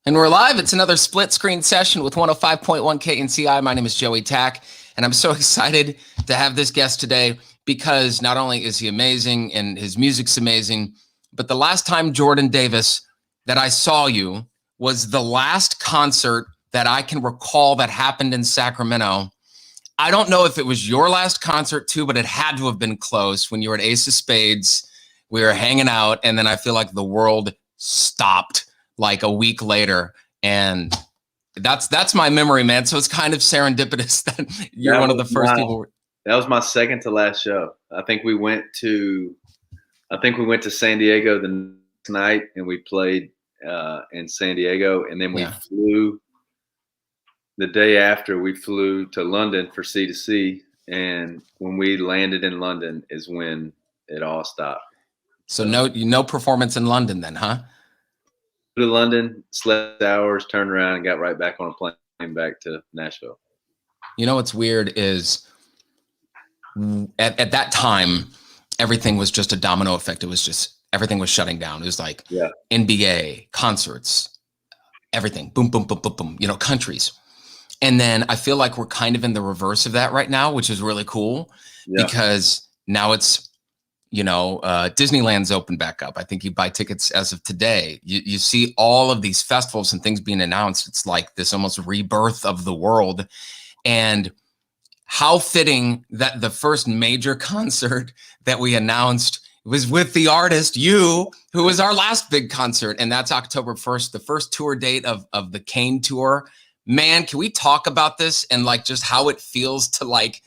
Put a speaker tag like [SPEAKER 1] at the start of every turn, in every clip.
[SPEAKER 1] And we're live. It's another split screen session with 105.1 KNCI. My name is Joey Tack, and I'm so excited to have this guest today because not only is he amazing and his music's amazing, but the last time, Jordan Davis, that I saw you was the last concert that I can recall that happened in Sacramento. I don't know if it was your last concert too, but it had to have been close when you were at Ace of Spades. We were hanging out, and then I feel like the world stopped like a week later, and that's my memory, man. So it's kind of serendipitous that you're one of the first people.
[SPEAKER 2] That was my second to last show. I think we went to San Diego the next night, and we played in San Diego, and then we flew the day after. We flew to London for C2C, and when we landed in London is when it all stopped.
[SPEAKER 1] So no performance in London then, huh?
[SPEAKER 2] To London, slept hours, turned around, and got right back on a plane back to Nashville.
[SPEAKER 1] You know what's weird is at that time, everything was just a domino effect. It was just everything was shutting down. It was like NBA, concerts, everything, boom, boom, boom, boom, boom, countries. And then I feel like we're kind of in the reverse of that right now, which is really cool because now it's, Disneyland's open back up. I think you buy tickets as of today. You see all of these festivals and things being announced. It's like this almost rebirth of the world. And how fitting that the first major concert that we announced was with the artist, you, who was our last big concert. And that's October 1st, the first tour date of the Kane tour. Man, can we talk about this and like just how it feels to like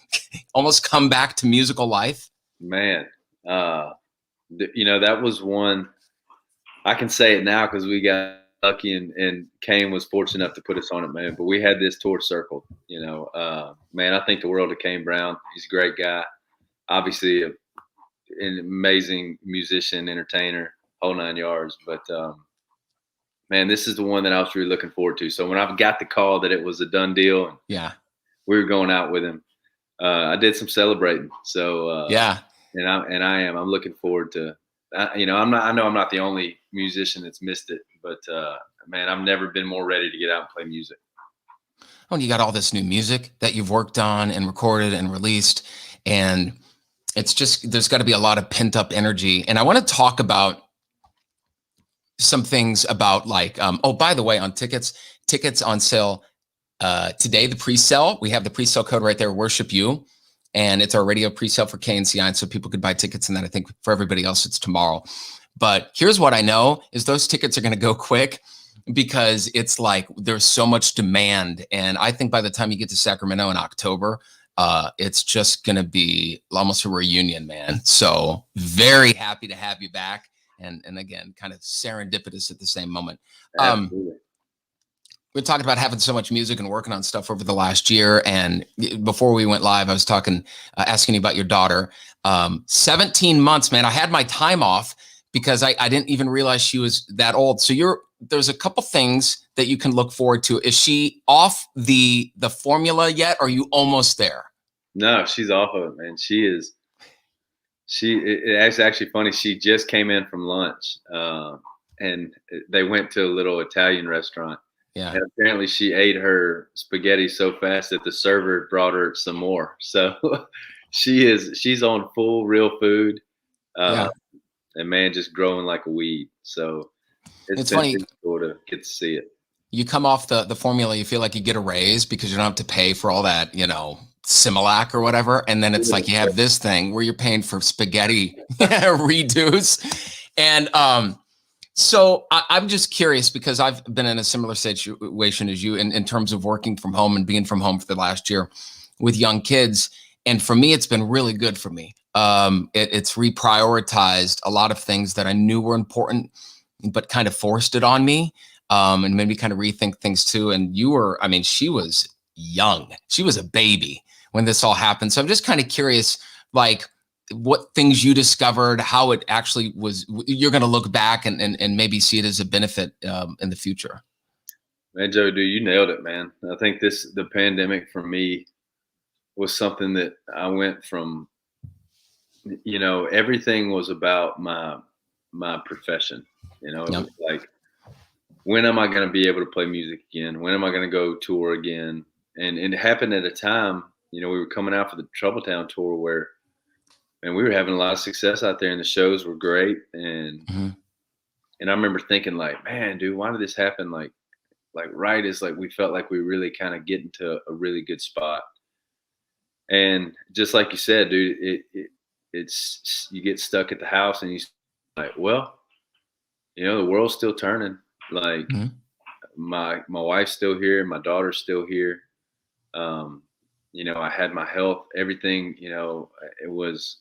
[SPEAKER 1] almost come back to musical life?
[SPEAKER 2] Man. That was one. I can say it now because we got lucky and Kane was fortunate enough to put us on it, man. But we had this tour circled, man. I think the world of Kane Brown. He's a great guy, obviously an amazing musician, entertainer, whole nine yards. But man, this is the one that I was really looking forward to. So when I got the call that it was a done deal, and we were going out with him, I did some celebrating. So And I'm looking forward to, I know I'm not the only musician that's missed it, but man, I've never been more ready to get out and play music.
[SPEAKER 1] Oh, and you got all this new music that you've worked on and recorded and released, and it's just, there's got to be a lot of pent up energy. And I want to talk about some things about like, by the way, on tickets on sale today, the pre-sale, we have the pre-sale code right there, WORSHIPYOU. And it's our radio pre-sale for KNCI, and so people could buy tickets. And then I think for everybody else, it's tomorrow. But here's what I know is those tickets are going to go quick because it's like there's so much demand. And I think by the time you get to Sacramento in October, it's just going to be almost a reunion, man. So very happy to have you back. And again, kind of serendipitous at the same moment. We're talking about having so much music and working on stuff over the last year. And before we went live, I was asking you about your daughter. 17 months, man. I had my time off because I didn't even realize she was that old. So there's a couple things that you can look forward to. Is she off the formula yet? Or are you almost there?
[SPEAKER 2] No, she's off of it, man. It's actually funny. She just came in from lunch and they went to a little Italian restaurant.
[SPEAKER 1] Yeah.
[SPEAKER 2] And apparently she ate her spaghetti so fast that the server brought her some more. So she's on full real food. And man, just growing like a weed. So it's
[SPEAKER 1] funny
[SPEAKER 2] to get to see it.
[SPEAKER 1] You come off the formula, you feel like you get a raise because you don't have to pay for all that, Similac or whatever. And then it's like you have this thing where you're paying for spaghetti redos. And so I'm just curious because I've been in a similar situation as you in terms of working from home and being from home for the last year with young kids. And for me, it's been really good for me. It's reprioritized a lot of things that I knew were important, but kind of forced it on me and made me kind of rethink things too. And she was young. She was a baby when this all happened. So I'm just kind of curious, like, what things you discovered, how it actually was, you're going to look back and maybe see it as a benefit in the future.
[SPEAKER 2] Man, Joe, dude, you nailed it, man. I think the pandemic for me was something that I went from, everything was about my profession. It was like when am I going to be able to play music again? When am I going to go tour again? And it happened at a time, we were coming out for the Troubletown tour where, and we were having a lot of success out there, and the shows were great. And and I remember thinking, like, man, dude, why did this happen? Like right as like we felt like we really kind of get into a really good spot. And just like you said, dude, it's you get stuck at the house and you like, well, the world's still turning. Like my wife's still here, my daughter's still here. I had my health, everything, it was,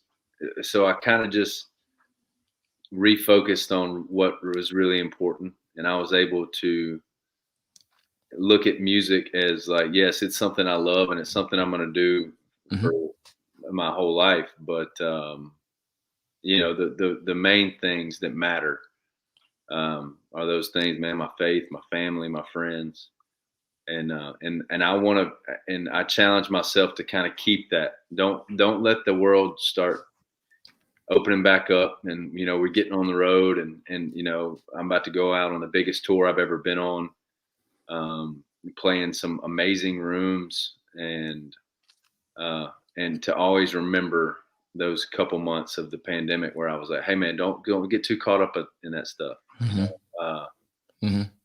[SPEAKER 2] so I kind of just refocused on what was really important. And I was able to look at music as like, yes, it's something I love and it's something I'm going to do for my whole life. But, the main things that matter are those things, man, my faith, my family, my friends. And I want to, and I challenge myself to kind of keep that. Don't let the world start opening back up. And, we're getting on the road and I'm about to go out on the biggest tour I've ever been on, playing some amazing rooms and to always remember those couple months of the pandemic where I was like, hey man, don't get too caught up in that stuff.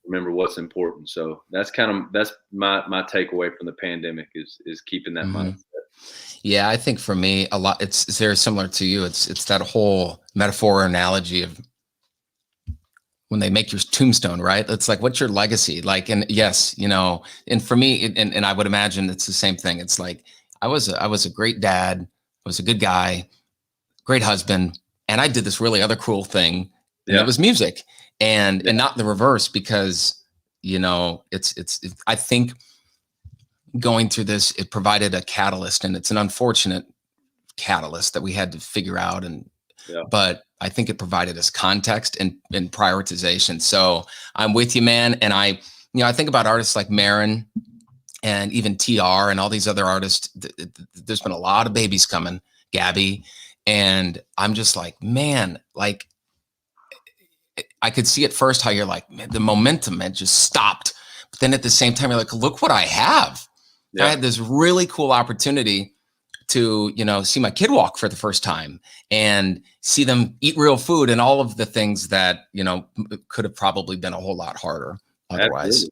[SPEAKER 2] Remember what's important. So that's my takeaway from the pandemic is keeping that mindset.
[SPEAKER 1] Yeah, I think for me, a lot, it's very similar to you. It's that whole metaphor or analogy of when they make your tombstone, right? It's like, what's your legacy? Like, and yes, and for me, and I would imagine it's the same thing. It's like, I was a great dad, I was a good guy, great husband, and I did this really other cool thing, and it was music, and not the reverse, because I think going through this, it provided a catalyst, and it's an unfortunate catalyst that we had to figure out, but I think it provided us context and prioritization. So I'm with you, man, and I think about artists like Marin and even TR and all these other artists. There's been a lot of babies coming, Gabby, and I'm just like, man, like I could see at first how you're like, man, the momentum had just stopped. But then at the same time, you're like, look what I have. I had this really cool opportunity to, see my kid walk for the first time and see them eat real food and all of the things that, could have probably been a whole lot harder otherwise.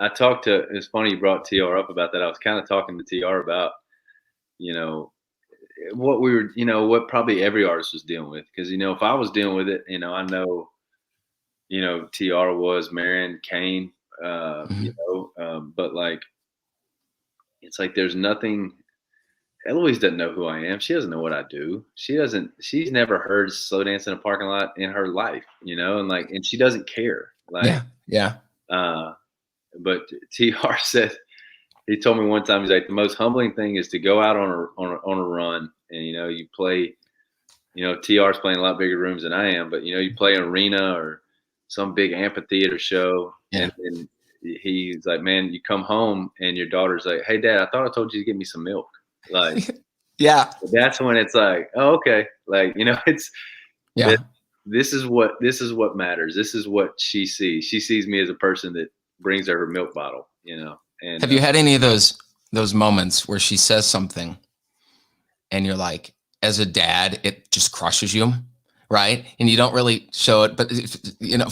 [SPEAKER 2] I talked to, it's funny you brought TR up about that. I was kind of talking to TR about, what we were, what probably every artist was dealing with. Cause if I was dealing with it, I know, TR was, Marion, Kane, but like, it's like, there's nothing. Eloise doesn't know who I am. She doesn't know what I do. She's never heard slow dance in a parking lot in her life, and she doesn't care. Like, but TR said, he told me one time, he's like, the most humbling thing is to go out on a run and, you play, TR's playing a lot bigger rooms than I am, but, you play an arena or some big amphitheater show. And he's like, man, you come home and your daughter's like, hey dad, I thought I told you to get me some milk. Like, that's when it's like, oh, okay. Like, it's, this is what matters. This is what she sees. She sees me as a person that brings her milk bottle, And
[SPEAKER 1] have you had any of those moments where she says something and you're like, as a dad, it just crushes you, right? And you don't really show it, but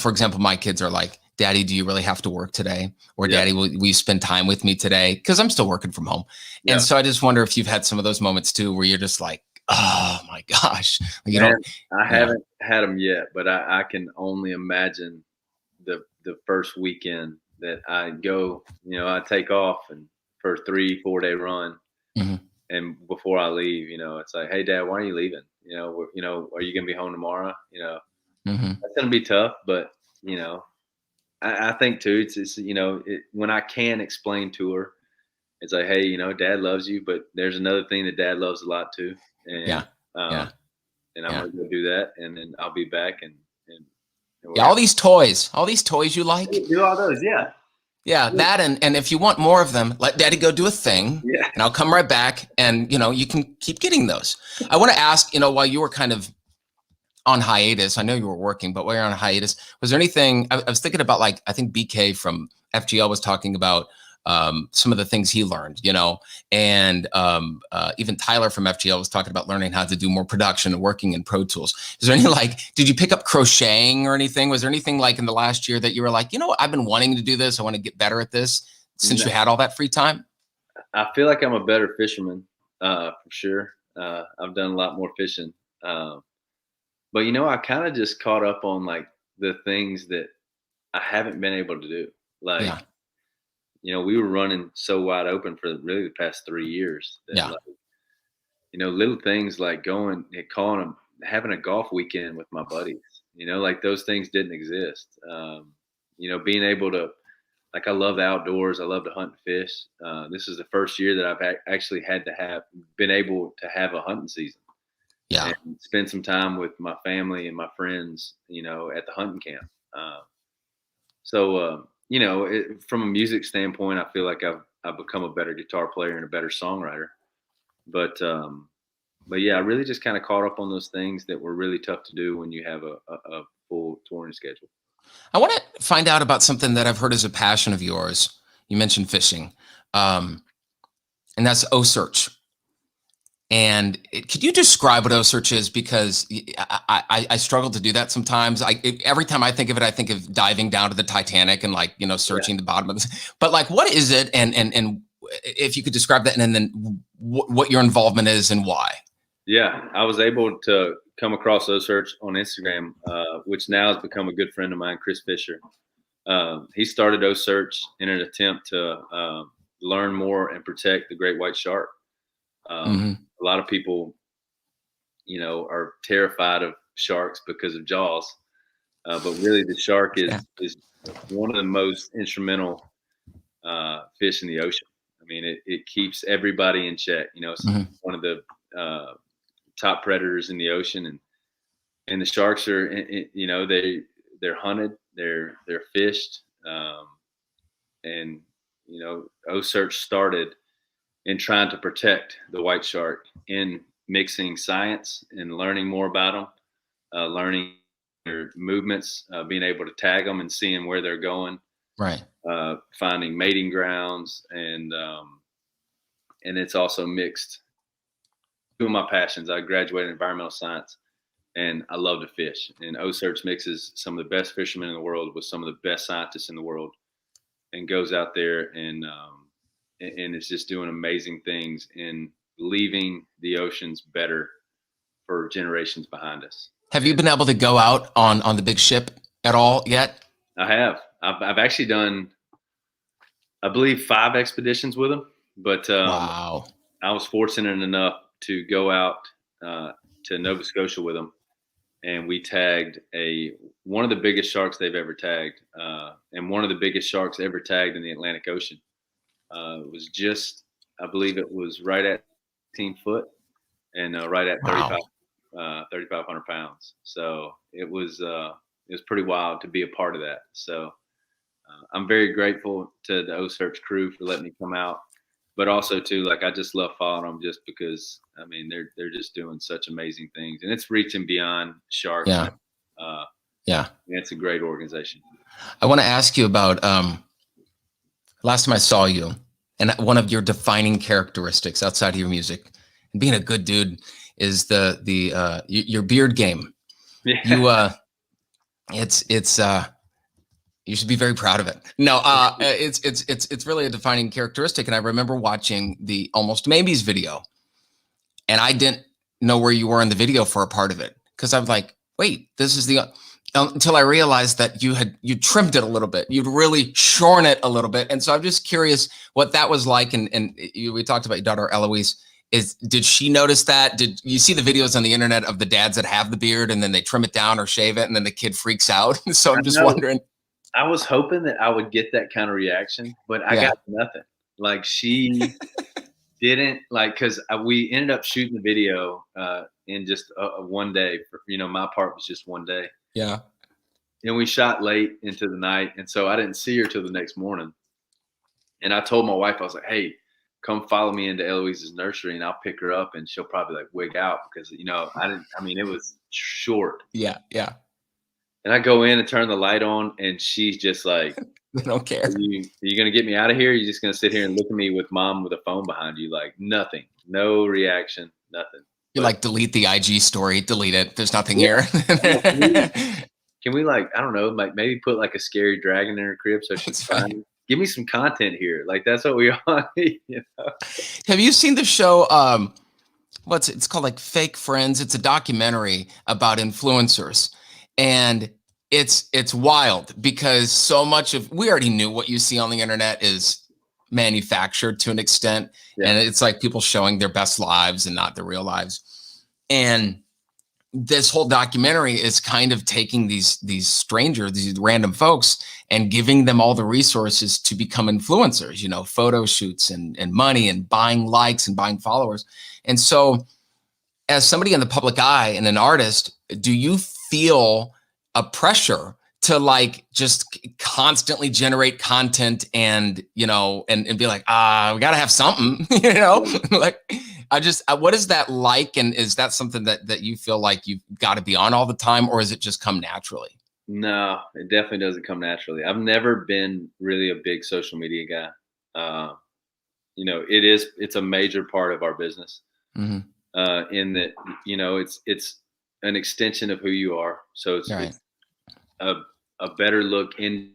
[SPEAKER 1] for example, my kids are like, Daddy, do you really have to work today? Or Daddy, will you spend time with me today? Because I'm still working from home. And so I just wonder if you've had some of those moments too, where you're just like, oh my gosh.
[SPEAKER 2] I haven't had them yet, but I can only imagine the first weekend that I go, I take off and for a 3-4 day run. And before I leave, it's like, hey dad, why are you leaving? Are you going to be home tomorrow? That's going to be tough, but I think too, it's when I can explain to her, it's like, hey, dad loves you, but there's another thing that dad loves a lot too. And, and I'm going to go do that. And then I'll be back. And
[SPEAKER 1] all these toys you like.
[SPEAKER 2] Do all those. Yeah.
[SPEAKER 1] Yeah. That. And if you want more of them, let daddy go do a thing and I'll come right back and, you can keep getting those. I want to ask, while you were kind of on hiatus, I know you were working, but while you're on hiatus, was there anything, I was thinking about, like, I think BK from FGL was talking about some of the things he learned, you know, and even Tyler from FGL was talking about learning how to do more production and working in Pro Tools. Is there any, like, did you pick up crocheting or anything? Was there anything like in the last year that you were like, you know what, I've been wanting to do this, I want to get better at this, since you had all that free time?
[SPEAKER 2] I feel like I'm a better fisherman, for sure. I've done a lot more fishing. But you know, I kind of just caught up on like the things that I haven't been able to do. Like,
[SPEAKER 1] Yeah.
[SPEAKER 2] you know, we were running so wide open for really the past 3 years that,
[SPEAKER 1] Yeah.
[SPEAKER 2] like, you know, little things like going and calling them, having a golf weekend with my buddies, you know, like those things didn't exist. You know, being able to, like, I love the outdoors. I love to hunt and fish. This is the first year that I've actually had to have been able to have a hunting season
[SPEAKER 1] Yeah.
[SPEAKER 2] and spend some time with my family and my friends, you know, at the hunting camp. You know, from a music standpoint, I feel like I've become a better guitar player and a better songwriter. But yeah, I really just kind of caught up on those things that were really tough to do when you have a full touring schedule.
[SPEAKER 1] I want to find out about something that I've heard is a passion of yours. You mentioned fishing, and that's O Search. And could you describe what O Search is? Because I struggle to do that sometimes. Every time I think of it, I think of diving down to the Titanic and, like, you know, searching the bottom of this. But, like, what is it? And if you could describe that, and then what your involvement is and why.
[SPEAKER 2] Yeah, I was able to come across O Search on Instagram, which now has become a good friend of mine, Chris Fisher. He started O Search in an attempt to learn more and protect the great white shark. A lot of people, you know, are terrified of sharks because of Jaws, but really the shark is one of the most instrumental fish in the ocean. I mean, it keeps everybody in check. You know, it's one of the top predators in the ocean, and the sharks are, you know, they're hunted, they're fished, and you know, O Search started in trying to protect the white shark, in mixing science and learning more about them, learning their movements, being able to tag them and seeing where they're going,
[SPEAKER 1] Right.
[SPEAKER 2] finding mating grounds, and it's also mixed. Two of my passions. I graduated in environmental science, and I love to fish. And O Search mixes some of the best fishermen in the world with some of the best scientists in the world, and goes out there and it's just doing amazing things in leaving the oceans better for generations behind us.
[SPEAKER 1] Have you been able to go out on the big ship at all yet?
[SPEAKER 2] I have. I've actually done, I believe, 5 expeditions with them. But
[SPEAKER 1] Wow.
[SPEAKER 2] I was fortunate enough to go out to Nova Scotia with them, and we tagged one of the biggest sharks they've ever tagged, and one of the biggest sharks ever tagged in the Atlantic Ocean. It was just, I believe it was right at 18 foot and right at 3,500 pounds. So it was pretty wild to be a part of that. So I'm very grateful to the O Search crew for letting me come out, but also too, like, I just love following them just because, I mean, they're just doing such amazing things, and it's reaching beyond sharks.
[SPEAKER 1] Yeah. Yeah.
[SPEAKER 2] It's a great organization.
[SPEAKER 1] I want to ask you about last time I saw you, and one of your defining characteristics outside of your music and being a good dude is your beard game.
[SPEAKER 2] Yeah.
[SPEAKER 1] You should be very proud of it. No, it's really a defining characteristic. And I remember watching the Almost Maybes video, and I didn't know where you were in the video for a part of it, because I was like, wait, this is until I realized that you trimmed it a little bit. You'd really shorn it a little bit. And so I'm just curious what that was like. And we talked about your daughter, Eloise. Did she notice that? Did you see the videos on the internet of the dads that have the beard and then they trim it down or shave it and then the kid freaks out? So I'm just wondering.
[SPEAKER 2] I was hoping that I would get that kind of reaction, but I got nothing. Like, she didn't, like, because we ended up shooting the video in just one day. You know, my part was just one day.
[SPEAKER 1] Yeah.
[SPEAKER 2] And we shot late into the night, and so I didn't see her till the next morning. And I told my wife, I was like, hey, come follow me into Eloise's nursery and I'll pick her up and she'll probably like wig out because, it was short.
[SPEAKER 1] Yeah. Yeah.
[SPEAKER 2] And I go in and turn the light on and she's just like,
[SPEAKER 1] They don't care.
[SPEAKER 2] are you going to get me out of here? You're just going to sit here and look at me with mom with a phone behind you? Like nothing, no reaction, nothing.
[SPEAKER 1] You like delete the IG story, delete it. There's nothing here.
[SPEAKER 2] Can we like, I don't know, like maybe put like a scary dragon in her crib so she's fine. Give me some content here. Like that's what we want.
[SPEAKER 1] Have you seen the show? It's called like Fake Friends. It's a documentary about influencers. And it's wild because so much of, we already knew what you see on the internet is manufactured to an extent. Yeah. And it's like people showing their best lives and not their real lives. And this whole documentary is kind of taking these strangers, these random folks, and giving them all the resources to become influencers, photo shoots and money and buying likes and buying followers. And so as somebody in the public eye and an artist, do you feel a pressure to like just constantly generate content and, and be like, we got to have something, like, what is that like? And is that something that you feel like you've got to be on all the time, or is it just come naturally?
[SPEAKER 2] No, it definitely doesn't come naturally. I've never been really a big social media guy. It's a major part of our business. Mm-hmm. In that, it's an extension of who you are. So it's, right. It's a better look in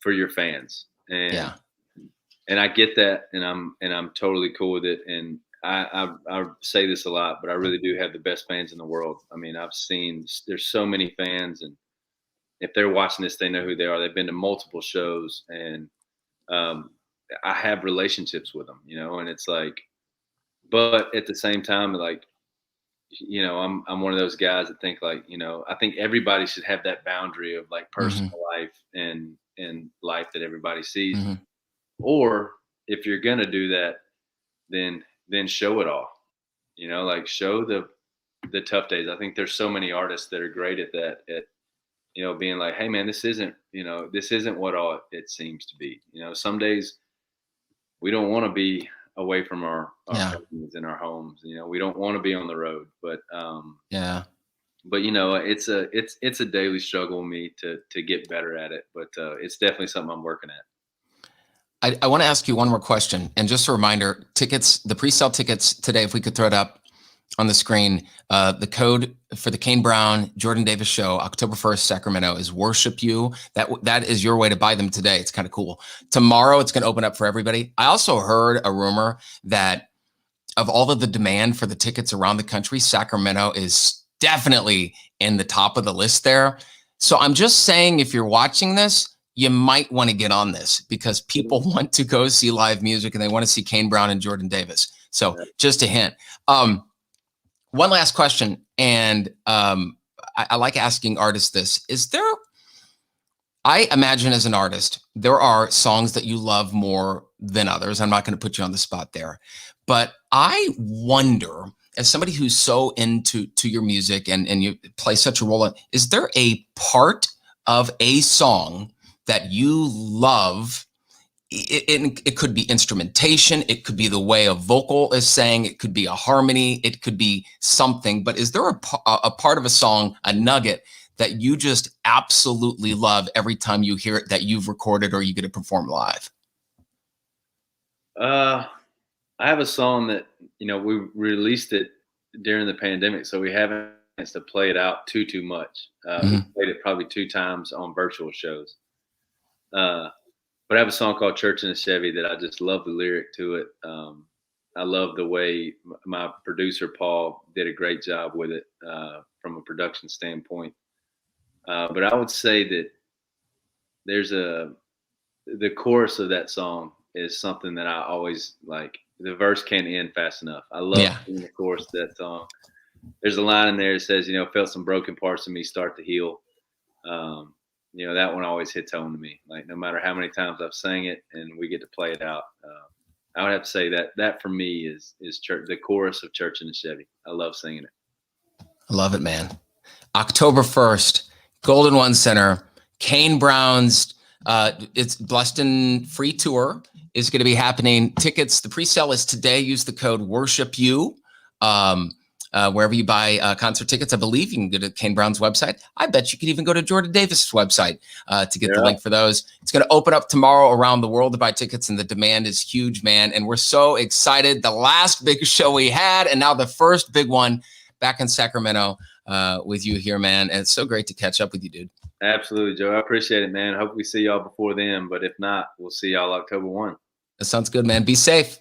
[SPEAKER 2] for your fans. And yeah. And I get that, and I'm totally cool with it. And I say this a lot, but I really do have the best fans in the world. I mean, there's so many fans, and if they're watching this, they know who they are. They've been to multiple shows, and I have relationships with them, and it's like, but at the same time, like, I'm one of those guys that think like, I think everybody should have that boundary of like personal mm-hmm. life and life that everybody sees. Mm-hmm. Or if you're going to do that, then show it all, like show the tough days. I think there's so many artists that are great at that, being like, hey man, this isn't what all it seems to be. Some days we don't want to be away from our families and our homes. We don't want to be on the road, but it's a daily struggle with me to get better at it. But it's definitely something I'm working at.
[SPEAKER 1] I want to ask you one more question. And just a reminder, the pre-sale tickets today, if we could throw it up on the screen, the code for the Kane Brown, Jordan Davis show, October 1st, Sacramento, is Worship You. That is your way to buy them today. It's kind of cool. Tomorrow, it's going to open up for everybody. I also heard a rumor that of all of the demand for the tickets around the country, Sacramento is definitely in the top of the list there. So I'm just saying, if you're watching this, you might want to get on this because people want to go see live music and they want to see Kane Brown and Jordan Davis. So just a hint. One last question. And I like asking artists this. I imagine as an artist, there are songs that you love more than others. I'm not going to put you on the spot there. But I wonder, as somebody who's so into your music and you play such a role, is there a part of a song that you love? It could be instrumentation, it could be the way a vocal is sang, it could be a harmony, it could be something. But is there a part of a song, a nugget, that you just absolutely love every time you hear it, that you've recorded or you get to perform live?
[SPEAKER 2] I have a song that, we released it during the pandemic, so we haven't to play it out too much. We played it probably 2 times on virtual shows. But I have a song called Church in a Chevy that I just love the lyric to it. I love the way my producer, Paul, did a great job with it from a production standpoint. But I would say that the chorus of that song is something that I always like. The verse can't end fast enough. I love singing the chorus of that song. There's a line in there that says, felt some broken parts of me start to heal. That one always hits home to me. Like no matter how many times I've sang it and we get to play it out, I would have to say that for me is church, the chorus of Church in the Chevy. I love singing it.
[SPEAKER 1] I love it, man. October 1st, Golden One Center, Kane Brown's it's Blessed and Free Tour is going to be happening. Tickets, the pre-sale is today. Use the code WORSHIPYOU. Wherever you buy concert tickets, I believe you can go to Kane Brown's website. I bet you can even go to Jordan Davis' website to get the link for those. It's going to open up tomorrow around the world to buy tickets, and the demand is huge, man. And we're so excited. The last big show we had, and now the first big one back in Sacramento with you here, man. And it's so great to catch up with you, dude.
[SPEAKER 2] Absolutely, Joe. I appreciate it, man. I hope we see y'all before then, but if not, we'll see y'all October 1.
[SPEAKER 1] That sounds good, man. Be safe.